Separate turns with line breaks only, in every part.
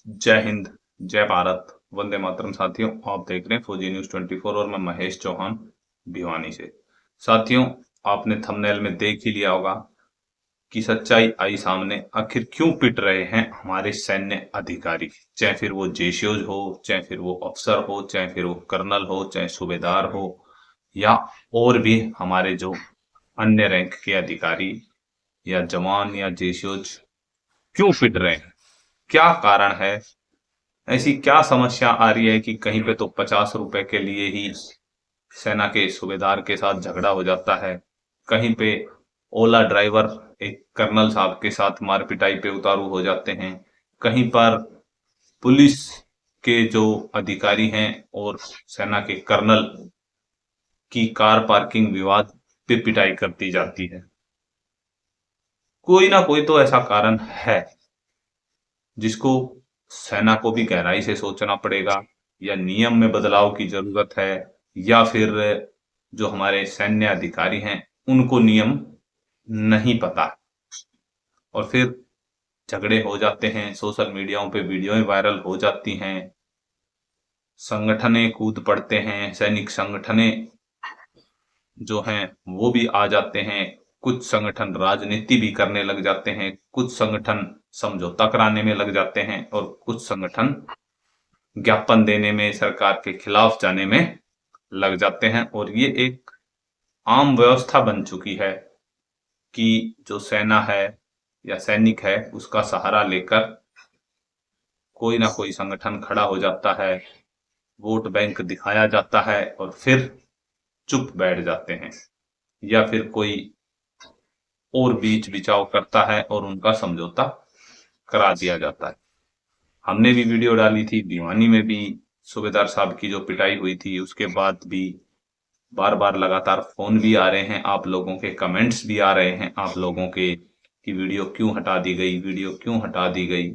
जय हिंद, जय भारत, वंदे मातरम। साथियों, आप देख रहे हैं फौजी न्यूज 24 और मैं महेश चौहान भिवानी से। साथियों, आपने थंबनेल में देख ही लिया होगा कि सच्चाई आई सामने। आखिर क्यों पिट रहे हैं हमारे सैन्य अधिकारी, चाहे फिर वो जेसीओज हो, चाहे फिर वो अफसर हो, चाहे फिर वो कर्नल हो, चाहे सूबेदार हो, या और भी हमारे जो अन्य रैंक के अधिकारी या जवान या जेसीओज क्यों पिट रहे हैं? क्या कारण है? ऐसी क्या समस्या आ रही है कि कहीं पे तो 50 रुपए के लिए ही सेना के सूबेदार के साथ झगड़ा हो जाता है, कहीं पे ओला ड्राइवर एक कर्नल साहब के साथ मार पिटाई पे उतारू हो जाते हैं, कहीं पर पुलिस के जो अधिकारी हैं और सेना के कर्नल की कार पार्किंग विवाद पे पिटाई कर दी जाती है। कोई ना कोई तो ऐसा कारण है जिसको सेना को भी गहराई से सोचना पड़ेगा, या नियम में बदलाव की जरूरत है, या फिर जो हमारे सैन्य अधिकारी हैं उनको नियम नहीं पता और फिर झगड़े हो जाते हैं, सोशल मीडियाओं पे वीडियोएं वायरल हो जाती हैं, संगठने कूद पड़ते हैं, सैनिक संगठने जो हैं वो भी आ जाते हैं, कुछ संगठन राजनीति भी करने लग जाते हैं, कुछ संगठन समझौता कराने में लग जाते हैं और कुछ संगठन ज्ञापन देने में, सरकार के खिलाफ जाने में लग जाते हैं। और ये एक आम व्यवस्था बन चुकी है कि जो सेना है या सैनिक है उसका सहारा लेकर कोई ना कोई संगठन खड़ा हो जाता है, वोट बैंक दिखाया जाता है और फिर चुप बैठ जाते हैं, या फिर कोई और बीच बिचाव करता है और उनका समझौता करा दिया जाता है। हमने भी वीडियो डाली थी, भिवानी में भी सूबेदार साहब की जो पिटाई हुई थी उसके बाद भी बार बार लगातार फोन भी आ रहे हैं, आप लोगों के कमेंट्स भी आ रहे हैं, आप लोगों के कि वीडियो क्यों हटा दी गई, वीडियो क्यों हटा दी गई।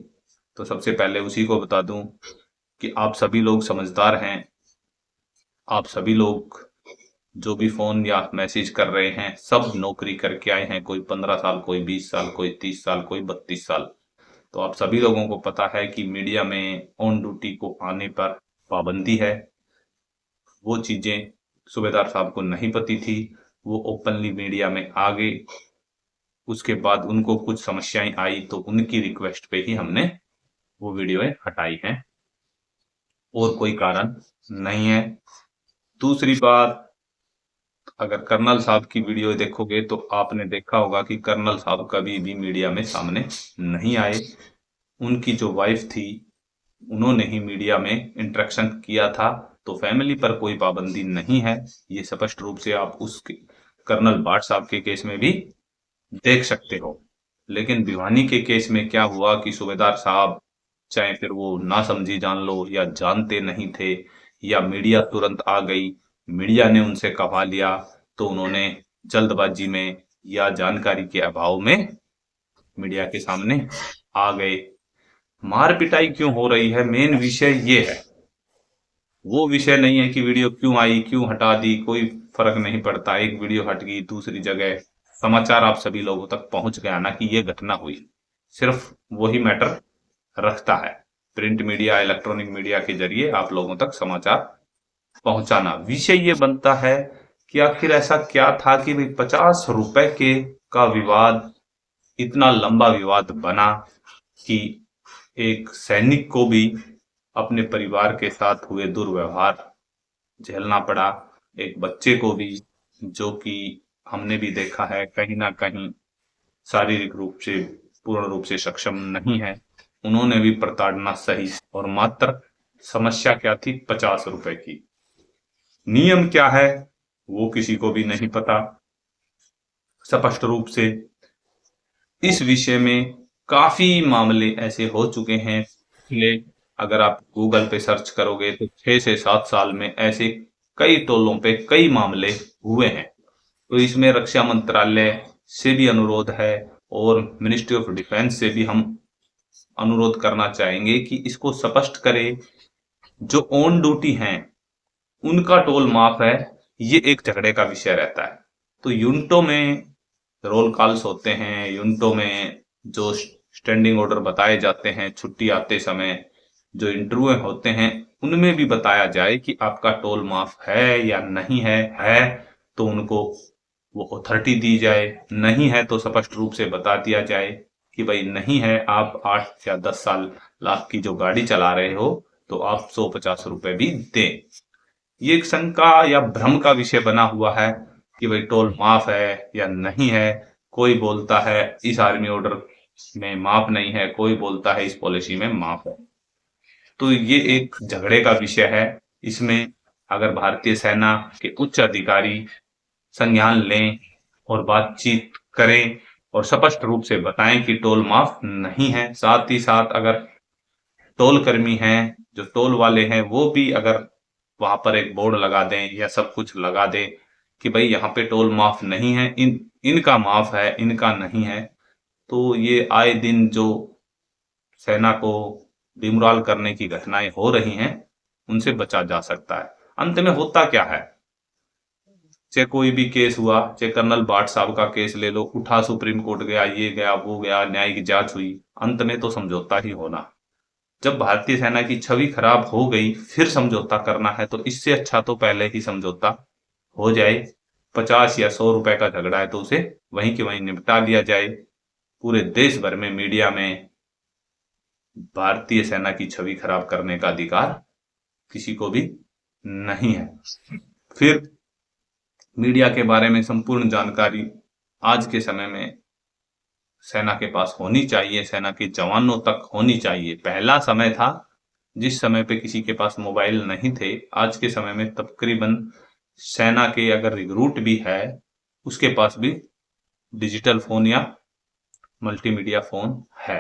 तो सबसे पहले उसी को बता दूं कि आप सभी लोग समझदार हैं, आप सभी लोग जो भी फोन या मैसेज कर रहे हैं सब नौकरी करके आए हैं, कोई 15 साल, कोई 20 साल, कोई 30 साल, कोई 32 साल। तो आप सभी लोगों को पता है कि मीडिया में ऑन ड्यूटी को आने पर पाबंदी है। वो चीजें सूबेदार साहब को नहीं पती थी, वो ओपनली मीडिया में आ गए। उसके बाद उनको कुछ समस्याएं आई तो उनकी रिक्वेस्ट पे ही हमने वो वीडियो हटाई हैं, और कोई कारण नहीं है। दूसरी बात, अगर कर्नल साहब की वीडियो देखोगे तो आपने देखा होगा कि कर्नल साहब कभी भी मीडिया में सामने नहीं आए। उनकी जो वाइफ थी उन्होंने ही मीडिया में इंटरेक्शन किया था। तो फैमिली पर कोई पाबंदी नहीं है, ये स्पष्ट रूप से आप उस कर्नल भाट साहब के केस में भी देख सकते हो। लेकिन भिवानी के केस में क्या हुआ कि सूबेदार साहब, चाहे फिर वो ना समझी जान लो या जानते नहीं थे, या मीडिया तुरंत आ गई, मीडिया ने उनसे कहा लिया, तो उन्होंने जल्दबाजी में या जानकारी के अभाव में मीडिया के सामने आ गए। मार पिटाई क्यों हो रही है, मेन विषय ये है। वो विषय नहीं है कि वीडियो क्यों आई, क्यों हटा दी, कोई फर्क नहीं पड़ता। एक वीडियो हट गई, दूसरी जगह समाचार आप सभी लोगों तक पहुंच गया ना कि ये घटना हुई, सिर्फ वही मैटर रखता है। प्रिंट मीडिया, इलेक्ट्रॉनिक मीडिया के जरिए आप लोगों तक समाचार पहुंचाना। विषय ये बनता है कि आखिर ऐसा क्या था कि भाई 50 रुपए के का विवाद इतना लंबा विवाद बना कि एक सैनिक को भी अपने परिवार के साथ हुए दुर्व्यवहार झेलना पड़ा, एक बच्चे को भी, जो कि हमने भी देखा है कहीं ना कहीं शारीरिक रूप से पूर्ण रूप से सक्षम नहीं है, उन्होंने भी प्रताड़ना सही। और मात्र समस्या क्या थी, 50 रुपए की। नियम क्या है वो किसी को भी नहीं पता स्पष्ट रूप से। इस विषय में काफी मामले ऐसे हो चुके हैं पिछले, अगर आप गूगल पे सर्च करोगे तो 6 से 7 साल में ऐसे कई टोलों पे कई मामले हुए हैं। तो इसमें रक्षा मंत्रालय से भी अनुरोध है और मिनिस्ट्री ऑफ डिफेंस से भी हम अनुरोध करना चाहेंगे कि इसको स्पष्ट करे। जो ऑन ड्यूटी हैं उनका टोल माफ है, ये एक झगड़े का विषय रहता है। तो यूनिटों में रोल कॉल्स होते हैं, यूनिटों में जो स्टैंडिंग ऑर्डर बताए जाते हैं छुट्टी आते समय, जो इंटरव्यू होते हैं उनमें भी बताया जाए कि आपका टोल माफ है या नहीं है तो उनको वो अथॉरिटी दी जाए, नहीं है तो स्पष्ट रूप से बता दिया जाए कि भाई नहीं है, आप 8 या 10 साल लाख की जो गाड़ी चला रहे हो तो आप 150 रुपए भी दें। ये एक शंका या भ्रम का विषय बना हुआ है कि भाई टोल माफ है या नहीं है। कोई बोलता है इस आर्मी ऑर्डर में माफ नहीं है, कोई बोलता है इस पॉलिसी में माफ है। तो ये एक झगड़े का विषय है। इसमें अगर भारतीय सेना के उच्च अधिकारी संज्ञान लें और बातचीत करें और स्पष्ट रूप से बताएं कि टोल माफ नहीं है, साथ ही साथ अगर टोल कर्मी हैं, जो टोल वाले हैं, वो भी अगर वहां पर एक बोर्ड लगा दें या सब कुछ लगा दें कि भाई यहाँ पे टोल माफ नहीं है, इनका माफ है, इनका नहीं है, तो ये आए दिन जो सेना को डिमोरल करने की घटनाएं हो रही हैं उनसे बचा जा सकता है। अंत में होता क्या है, चाहे कोई भी केस हुआ, चाहे कर्नल भाट साहब का केस ले लो, उठा सुप्रीम कोर्ट गया, ये गया वो गया, न्यायिक जांच हुई, अंत में तो समझौता ही होना। जब भारतीय सेना की छवि खराब हो गई फिर समझौता करना है तो इससे अच्छा तो पहले ही समझौता हो जाए। 50 या 100 रुपए का झगड़ा है तो उसे वहीं के वहीं निपटा लिया जाए। पूरे देश भर में मीडिया में भारतीय सेना की छवि खराब करने का अधिकार किसी को भी नहीं है। फिर मीडिया के बारे में संपूर्ण जानकारी आज के समय में सेना के पास होनी चाहिए, सेना के जवानों तक होनी चाहिए। पहला समय था जिस समय पे किसी के पास मोबाइल नहीं थे, आज के समय में तकरीबन सेना के अगर रिक्रूट भी है उसके पास भी डिजिटल फोन या मल्टीमीडिया फोन है,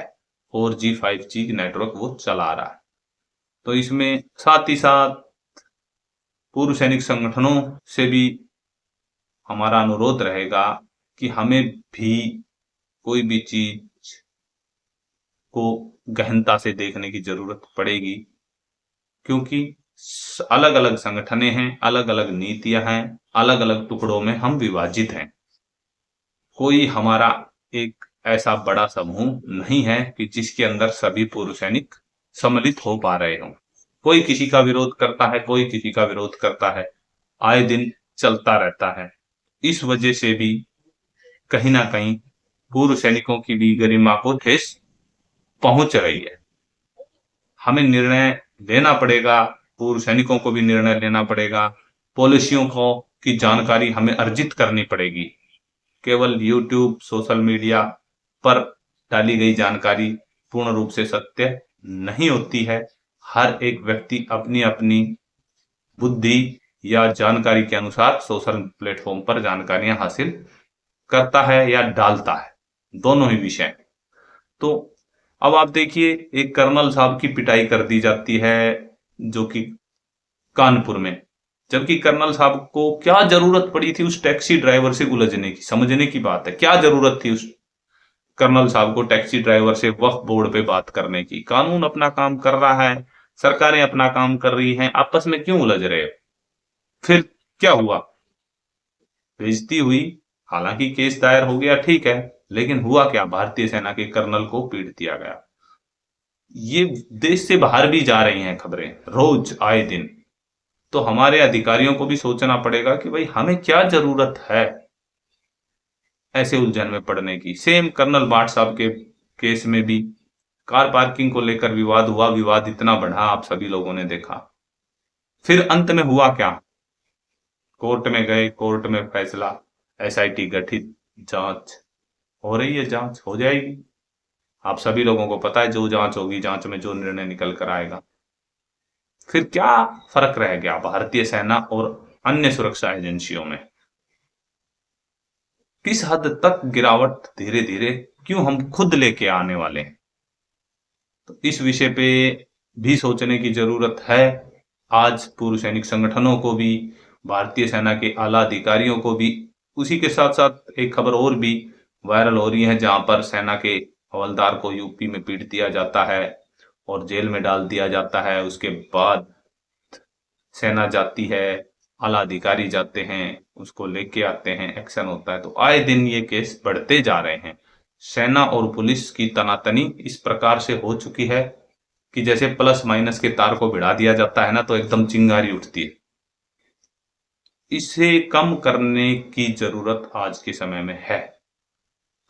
4G 5G नेटवर्क वो चला रहा है। तो इसमें साथ ही साथ पूर्व सैनिक संगठनों से भी हमारा अनुरोध रहेगा कि हमें भी कोई भी चीज को गहनता से देखने की जरूरत पड़ेगी, क्योंकि अलग अलग संगठनें हैं, अलग अलग नीतियां हैं, अलग अलग टुकड़ों में हम विभाजित हैं। कोई हमारा एक ऐसा बड़ा समूह नहीं है कि जिसके अंदर सभी पूर्व सैनिक सम्मिलित हो पा रहे हों। कोई किसी का विरोध करता है, कोई किसी का विरोध करता है, आए दिन चलता रहता है। इस वजह से भी कहीं ना कहीं पूर्व सैनिकों की भी गरिमा को ठेस पहुंच रही है। हमें निर्णय लेना पड़ेगा, पूर्व सैनिकों को भी निर्णय लेना पड़ेगा, पॉलिसियों को की जानकारी हमें अर्जित करनी पड़ेगी। केवल यूट्यूब, सोशल मीडिया पर डाली गई जानकारी पूर्ण रूप से सत्य नहीं होती है। हर एक व्यक्ति अपनी अपनी बुद्धि या जानकारी के अनुसार सोशल प्लेटफॉर्म पर जानकारियां हासिल करता है या डालता है, दोनों ही विषय। तो अब आप देखिए, एक कर्नल साहब की पिटाई कर दी जाती है जो कि कानपुर में, जबकि कर्नल साहब को क्या जरूरत पड़ी थी उस टैक्सी ड्राइवर से उलझने की। समझने की बात है, क्या जरूरत थी उस कर्नल साहब को टैक्सी ड्राइवर से वक्फ बोर्ड पे बात करने की। कानून अपना काम कर रहा है, सरकारें अपना काम कर रही हैं, आपस में क्यों उलझ रहे हो। फिर क्या हुआ, बेइज्जती हुई, हालांकि केस दायर हो गया, ठीक है, लेकिन हुआ क्या, भारतीय सेना के कर्नल को पीट दिया गया। ये देश से बाहर भी जा रही हैं खबरें रोज आए दिन। तो हमारे अधिकारियों को भी सोचना पड़ेगा कि भाई हमें क्या जरूरत है ऐसे उलझन में पड़ने की। सेम कर्नल भाट साहब के केस में भी कार पार्किंग को लेकर विवाद हुआ, विवाद इतना बढ़ा, आप सभी लोगों ने देखा। फिर अंत में हुआ क्या, कोर्ट में गए, कोर्ट में फैसला, SIT गठित, जांच हो रही है, जांच हो जाएगी। आप सभी लोगों को पता है जो जांच होगी, जांच में जो निर्णय निकल कर आएगा। फिर क्या फर्क रह गया भारतीय सेना और अन्य सुरक्षा एजेंसियों में। किस हद तक गिरावट धीरे धीरे क्यों हम खुद लेके आने वाले हैं। तो इस विषय पे भी सोचने की जरूरत है। आज पूर्व सैनिक संगठनों को भी, भारतीय सेना के आला अधिकारियों को भी। उसी के साथ साथ एक खबर और भी वायरल हो रही है जहां पर सेना के हवलदार को यूपी में पीट दिया जाता है और जेल में डाल दिया जाता है। उसके बाद सेना जाती है, आला अधिकारी जाते हैं, उसको लेके आते हैं, एक्शन होता है। तो आए दिन ये केस बढ़ते जा रहे हैं। सेना और पुलिस की तनातनी इस प्रकार से हो चुकी है कि जैसे प्लस माइनस के तार को भिड़ा दिया जाता है ना, तो एकदम चिंगारी उठती है। इसे कम करने की जरूरत आज के समय में है,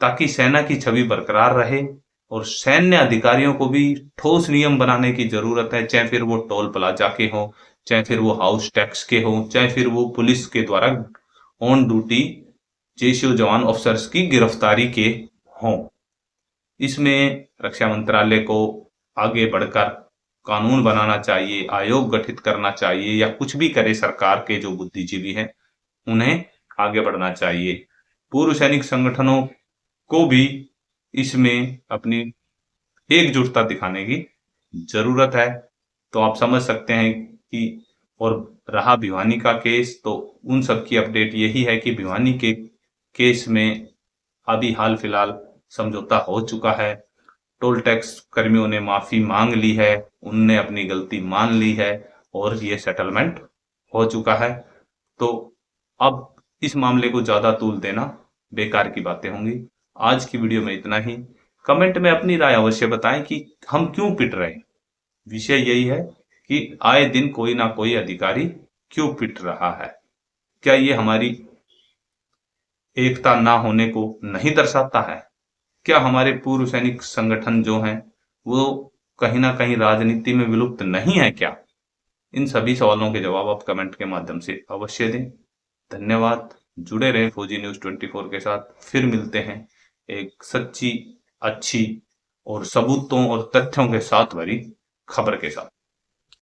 ताकि सेना की छवि बरकरार रहे। और सैन्य अधिकारियों को भी ठोस नियम बनाने की जरूरत है, चाहे फिर वो टोल प्लाजा के हो, चाहे फिर वो हाउस टैक्स के हो, चाहे फिर वो पुलिस के द्वारा ऑन ड्यूटी जेसीओ जवान ऑफिसर्स की गिरफ्तारी के हों। इसमें रक्षा मंत्रालय को आगे बढ़कर कानून बनाना चाहिए, आयोग गठित करना चाहिए, या कुछ भी करे सरकार के जो बुद्धिजीवी हैं उन्हें आगे बढ़ना चाहिए। पूर्व सैनिक संगठनों को भी इसमें अपनी एकजुटता दिखाने की जरूरत है। तो आप समझ सकते हैं कि, और रहा भिवानी का केस, तो उन सब की अपडेट यही है कि भिवानी के केस में अभी हाल फिलहाल समझौता हो चुका है। टोल टैक्स कर्मियों ने माफी मांग ली है, उनने अपनी गलती मान ली है और ये सेटलमेंट हो चुका है। तो अब इस मामले को ज्यादा तूल देना बेकार की बातें होंगी। आज की वीडियो में इतना ही। कमेंट में अपनी राय अवश्य बताएं कि हम क्यों पिट रहे हैं। विषय यही है कि आए दिन कोई ना कोई अधिकारी क्यों पिट रहा है। क्या ये हमारी एकता ना होने को नहीं दर्शाता है? क्या हमारे पूर्व सैनिक संगठन जो हैं वो कहीं ना कहीं राजनीति में विलुप्त नहीं है क्या? इन सभी सवालों के जवाब आप कमेंट के माध्यम से अवश्य दें। धन्यवाद। जुड़े रहें फौजी न्यूज 24 के साथ। फिर मिलते हैं एक सच्ची, अच्छी और सबूतों और तथ्यों के साथ भरी खबर के साथ।